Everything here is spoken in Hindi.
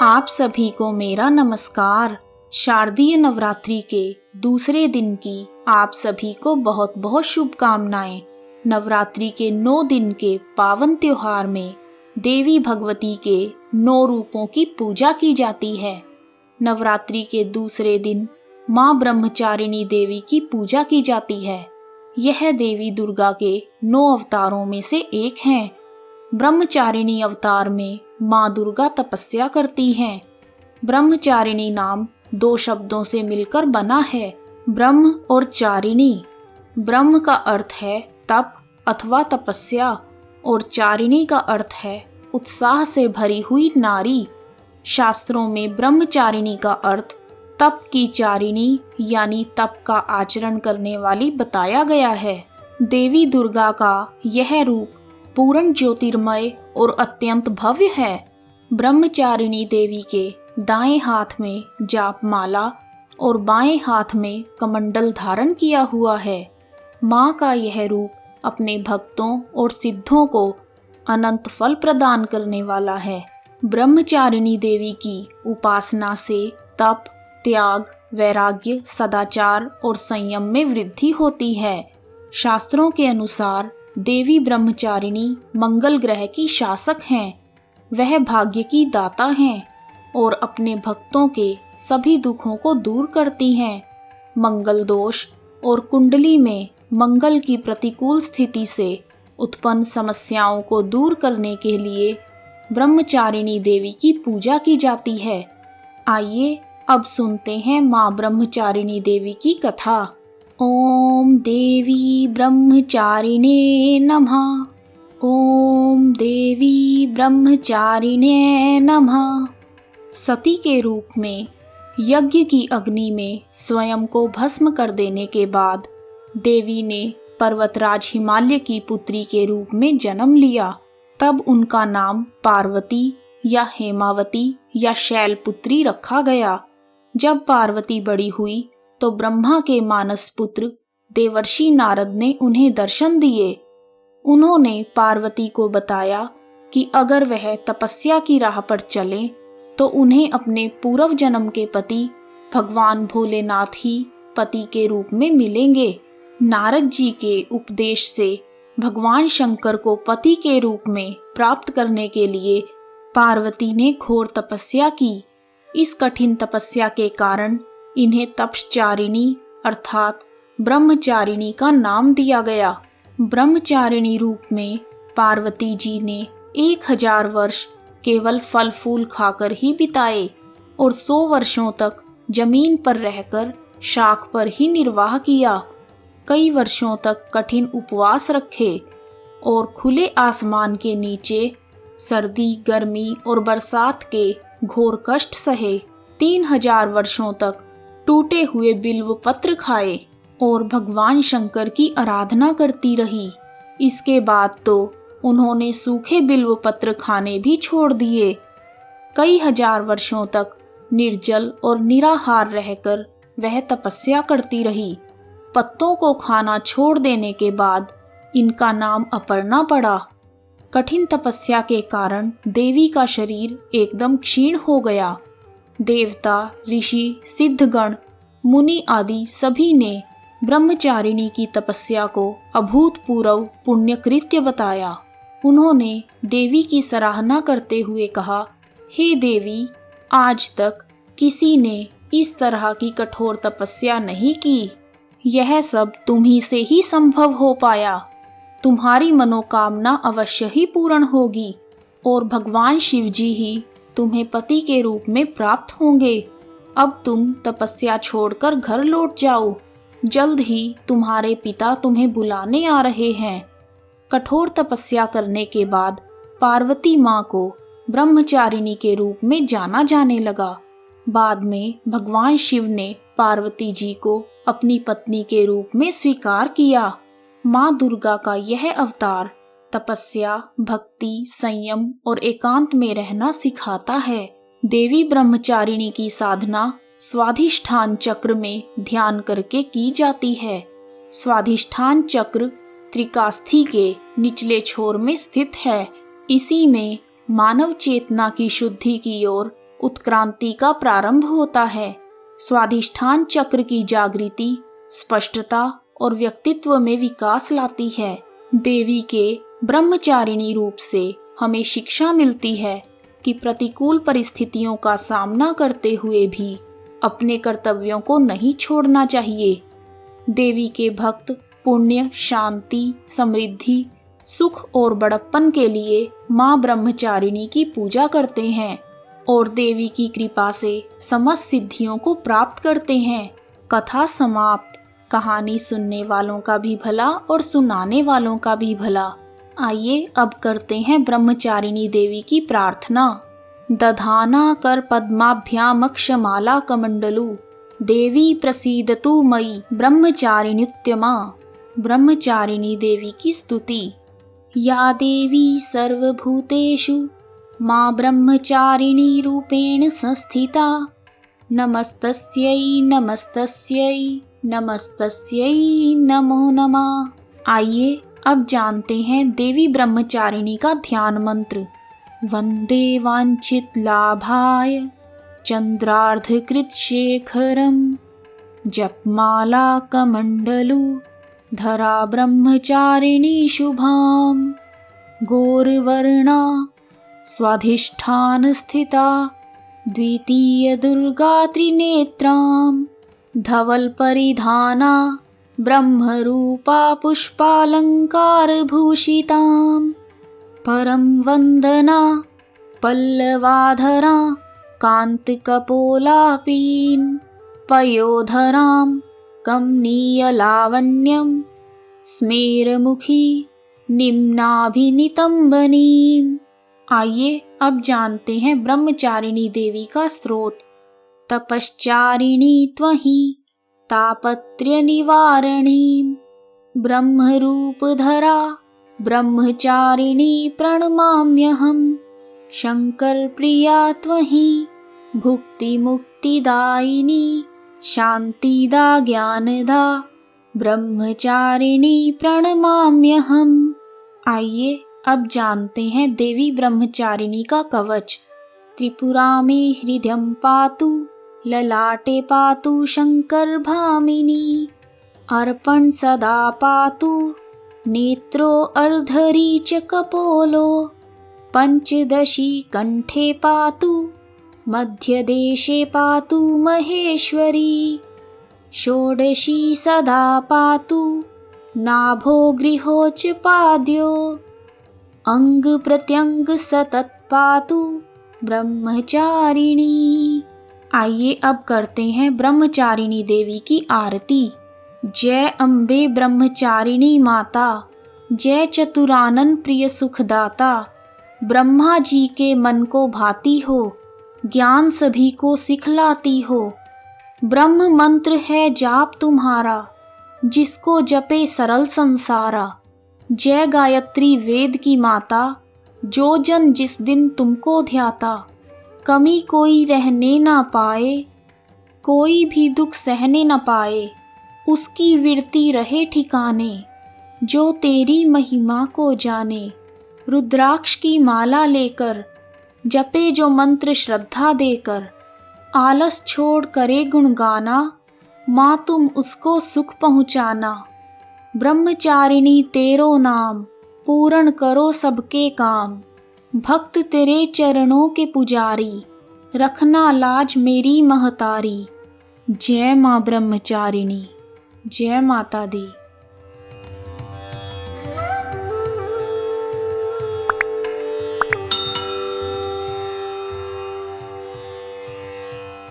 आप सभी को मेरा नमस्कार। शारदीय नवरात्रि के दूसरे दिन की आप सभी को बहुत बहुत शुभकामनाएं। नवरात्रि के 9 दिन के पावन त्योहार में देवी भगवती के 9 रूपों की पूजा की जाती है। नवरात्रि के दूसरे दिन माँ ब्रह्मचारिणी देवी की पूजा की जाती है। यह देवी दुर्गा के 9 अवतारों में से एक हैं। ब्रह्मचारिणी अवतार में माँ दुर्गा तपस्या करती हैं। ब्रह्मचारिणी नाम 2 शब्दों से मिलकर बना है, ब्रह्म और चारिणी। ब्रह्म का अर्थ है तप अथवा तपस्या और चारिणी का अर्थ है उत्साह से भरी हुई नारी। शास्त्रों में ब्रह्मचारिणी का अर्थ तप की चारिणी यानी तप का आचरण करने वाली बताया गया है। देवी दुर्गा का यह रूप पूर्ण ज्योतिर्मय और अत्यंत भव्य है। ब्रह्मचारिणी देवी के दाएं हाथ में जाप माला और बाएं हाथ में कमंडल धारण किया हुआ है। माँ का यह रूप अपने भक्तों और सिद्धों को अनंत फल प्रदान करने वाला है। ब्रह्मचारिणी देवी की उपासना से तप, त्याग, वैराग्य, सदाचार और संयम में वृद्धि होती है। शास्त्रों के अनुसार देवी ब्रह्मचारिणी मंगल ग्रह की शासक हैं। वह भाग्य की दाता हैं और अपने भक्तों के सभी दुखों को दूर करती हैं। मंगल दोष और कुंडली में मंगल की प्रतिकूल स्थिति से उत्पन्न समस्याओं को दूर करने के लिए ब्रह्मचारिणी देवी की पूजा की जाती है। आइए अब सुनते हैं माँ ब्रह्मचारिणी देवी की कथा। ओम देवी ब्रह्मचारिणे नमः। ओम देवी ब्रह्मचारिणे नमः। सती के रूप में यज्ञ की अग्नि में स्वयं को भस्म कर देने के बाद देवी ने पर्वतराज हिमालय की पुत्री के रूप में जन्म लिया। तब उनका नाम पार्वती या हेमावती या शैलपुत्री रखा गया। जब पार्वती बड़ी हुई तो ब्रह्मा के मानस पुत्र देवर्षि नारद ने उन्हें दर्शन दिए। उन्होंने पार्वती को बताया कि अगर वह तपस्या की राह पर चलें तो उन्हें अपने पूर्व जन्म के पति भगवान भोलेनाथ ही पति के रूप में मिलेंगे। नारद जी के उपदेश से भगवान शंकर को पति के रूप में प्राप्त करने के लिए पार्वती ने घोर तपस्या की। इस कठिन तपस्या के कारण इन्हें तपश्चारिणी अर्थात ब्रह्मचारिणी का नाम दिया गया। ब्रह्मचारिणी रूप में पार्वती जी ने 1000 वर्ष केवल फल फूल खाकर ही बिताए और 100 वर्षों तक जमीन पर रहकर शाख पर ही निर्वाह किया। कई वर्षों तक कठिन उपवास रखे और खुले आसमान के नीचे सर्दी, गर्मी और बरसात के घोर कष्ट सहे। 3000 वर्षों तक टूटे हुए बिल्व पत्र खाए और भगवान शंकर की आराधना करती रही। इसके बाद तो उन्होंने सूखे बिल्व पत्र खाने भी छोड़ दिए। कई हजार वर्षों तक निर्जल और निराहार रहकर वह तपस्या करती रही। पत्तों को खाना छोड़ देने के बाद इनका नाम अपर्णा पड़ा। कठिन तपस्या के कारण देवी का शरीर एकदम क्षीण हो गया। देवता, ऋषि, सिद्धगण, मुनि आदि सभी ने ब्रह्मचारिणी की तपस्या को अभूतपूर्व पुण्य कृत्य बताया। उन्होंने देवी की सराहना करते हुए कहा, हे देवी, आज तक किसी ने इस तरह की कठोर तपस्या नहीं की। यह सब तुम्ही से ही संभव हो पाया। तुम्हारी मनोकामना अवश्य ही पूर्ण होगी और भगवान शिव जी ही तुम्हें पति के रूप में प्राप्त होंगे। अब तुम तपस्या छोड़कर घर लौट जाओ। जल्द ही तुम्हारे पिता तुम्हें बुलाने आ रहे हैं। कठोर तपस्या करने के बाद पार्वती माँ को ब्रह्मचारिणी के रूप में जाना जाने लगा। बाद में भगवान शिव ने पार्वती जी को अपनी पत्नी के रूप में स्वीकार किया। माँ दुर्गा का यह अवतार तपस्या, भक्ति, संयम और एकांत में रहना सिखाता है। देवी ब्रह्मचारिणी की साधना स्वाधिष्ठान चक्र में ध्यान करके की जाती है। स्वाधिष्ठान चक्र त्रिकास्थी के निचले छोर में स्थित है। इसी में मानव चेतना की शुद्धि की ओर उत्क्रांति का प्रारंभ होता है। स्वाधिष्ठान चक्र की जागृति स्पष्टता और व्यक्तित्व में विकास लाती है। देवी के ब्रह्मचारिणी रूप से हमें शिक्षा मिलती है कि प्रतिकूल परिस्थितियों का सामना करते हुए भी अपने कर्तव्यों को नहीं छोड़ना चाहिए। देवी के भक्त पुण्य, शांति, समृद्धि, सुख और बड़प्पन के लिए माँ ब्रह्मचारिणी की पूजा करते हैं और देवी की कृपा से समस्त सिद्धियों को प्राप्त करते हैं। कथा समाप्त। कहानी सुनने वालों का भी भला और सुनाने वालों का भी भला। आइए अब करते हैं ब्रह्मचारिणी देवी की प्रार्थना। दधाना कर पद्माभ्यामक्षमाला कमंडलू देवी प्रसीदतु मयि ब्रह्मचारिण्युत्तमा। ब्रह्मचारिणी देवी की स्तुति। या देवी सर्वभूतेषु माँ ब्रह्मचारिणी रूपेण संस्थिता। नमस्तस्यै नमस्तस्यै नमस्तस्यै नमो नमः। आइए अब जानते हैं देवी ब्रह्मचारिणी का ध्यान मंत्र। वंदे वांछित लाभाय चंद्रार्धकृत शेखरम जपमाला कमंडलू धरा ब्रह्मचारिणी शुभाम। गौरवर्णा स्वाधिष्ठान स्थिता द्वितीय दुर्गा त्रिनेत्राम। धवल परिधाना ब्रह्मरूपा पुष्पालंकार भूषिताम। परम वंदना पल्लवाधरा कांत कपोलापीन। पयोधराम कमनीय लावण्यम स्मेरमुखी निम्नाभिनितंबनीम। आइए अब जानते हैं ब्रह्मचारिणी देवी का स्रोत। तपश्चारिणी त्वहि तापत्रय निवारणी ब्रह्मरूपधरा ब्रह्मचारिणी प्रणमाम्यहम्। शंकर प्रिया त्वहि भुक्ति मुक्तिदायिनी शांतिदा ज्ञानदा ब्रह्मचारिणी प्रणमाम्यहम्। आइए अब जानते हैं देवी ब्रह्मचारिणी का कवच। त्रिपुरा में हृदयं पातु ललाटे पातु शंकर भामिनी। अर्पण सदा पातु नेत्रो अर्धरी च कपोलो। पंचदशी कंठे पातु मध्यदेशे पातु महेश्वरी। षोडशी सदा पातु नाभो गृहो च पाद्यो। अंग प्रत्यंग सतत पातु ब्रह्मचारिणी। आइए अब करते हैं ब्रह्मचारिणी देवी की आरती। जय अम्बे ब्रह्मचारिणी माता। जय चतुरानन प्रिय सुखदाता। ब्रह्मा जी के मन को भाती हो ज्ञान सभी को सिखलाती हो। ब्रह्म मंत्र है जाप तुम्हारा जिसको जपे सरल संसारा। जय गायत्री वेद की माता जो जन जिस दिन तुमको ध्याता। कमी कोई रहने ना पाए कोई भी दुख सहने न पाए। उसकी विरती रहे ठिकाने जो तेरी महिमा को जाने। रुद्राक्ष की माला लेकर जपे जो मंत्र श्रद्धा देकर। आलस छोड़ करे गुणगाना माँ तुम उसको सुख पहुँचाना। ब्रह्मचारिणी तेरो नाम पूर्ण करो सबके काम। भक्त तेरे चरणों के पुजारी रखना लाज मेरी महतारी। जय माँ ब्रह्मचारिणी। जय माता दी।